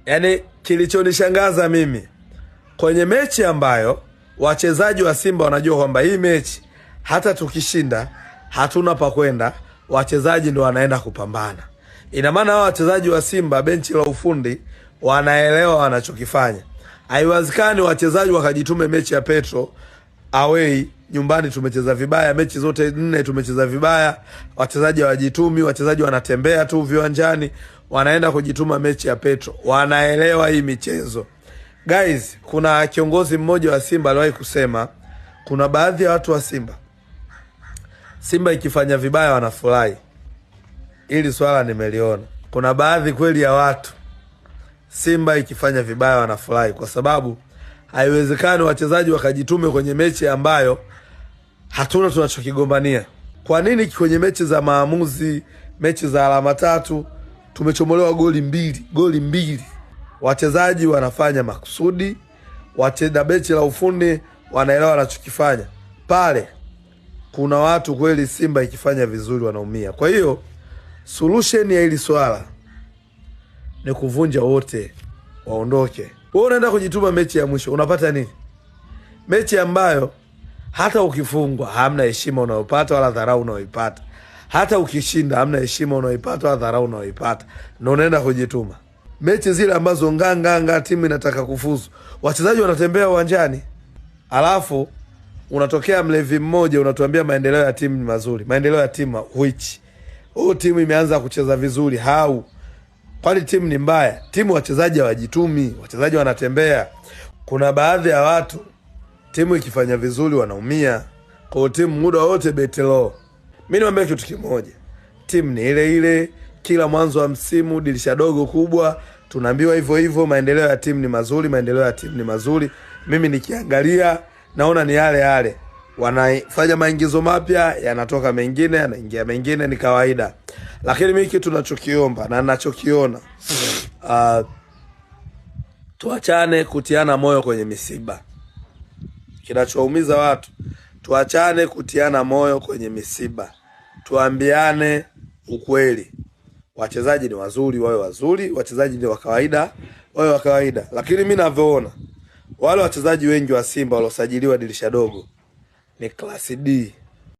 Yani kilichonishangaza mimi kwenye mechi ambayo wachezaji wa Simba wanajua kwamba hii mechi hata tukishinda hatuna pa kwenda, wachezaji ndio wanaenda kupambana. Ina maana hao wachezaji wa Simba benchi la ufundi wanaelewa wanachokifanya. Haiwezekani wachezaji wakajitume mechi ya Petro away, nyumbani tumecheza vibaya, mechi zote 4 tumecheza vibaya, wachezaji hawajitumi, wachezaji wanatembea tu viwanjani, wanaenda kujituma mechi ya Petro. Wanaelewa hii michezo. Guys, kuna kiongozi mmoja wa Simba aliwahi kusema kuna baadhi ya watu wa Simba ikifanya vibaya wanafurahi. Hili swala nimeliona. Kuna baadhi kweli ya watu Simba ikifanya vibaya wanafurahi, kwa sababu haiwezekani wachezaji wakajitume kwenye mechi ambayo hatuna tunachokigombania. Kwa nini kwenye mechi za maamuzi, mechi za alama 3 tumechomolewa goli mbili? Wachezaji wanafanya makusudi, wacheza benchi la ufundi wanaelewa wanachokifanya. Pale kuna watu kweli Simba ikifanya vizuri wanaumia. Kwa hiyo solution ya hili swala ni kuvunja wote waondoke. Wewe unaenda kujituma mechi ya mwisho, unapata nini? Mechi ambayo hata ukifungwa hamna heshima unayopata wala dharau unayoipata. Hata ukishinda hamna heshima unayoipata wala dharau unayoipata. Na unaenda kujituma. Mechi zile ambazo nganga timu inataka kufuzu, wachezaji wanatembea uwanjani. Alafu unatokea mlevi mmoja unatuambia maendeleo ya timu ni mazuri. Maendeleo ya timu which? Timu imeanza kucheza vizuri, kwani timu ni mbaya? Timu wachezaji hawajitumi, wachezaji wanatembea. Kuna baadhi ya watu timu ikifanya vizuri wanaumia. Kwa timu muda wote betelo. Mimi niwaambia kitu kimoja. Timu ni ile kila mwanzo wa msimu, dirisha dogo kubwa, tunaambiwa hivyo maendeleo ya timu ni mazuri, Mimi nikiangalia naona ni yale. Wanafanya maingizo mapya, yanatoka mengine, yanaingia mengine, ni kawaida. Lakini mimi kitu nachokiomba na ninachokiona, tuachane kutiana moyo kwenye misiba. Kinachoumiza watu, tuachane kutiana moyo kwenye misiba. Tuambiane ukweli. Wachezaji ni wazuri, wawe wazuri, wachezaji ni wa kawaida, wawe wa kawaida. Lakini mimi ninavyoona, wale wachezaji wengi wa Simba waliosajiliwa dirisha dogo ni class D.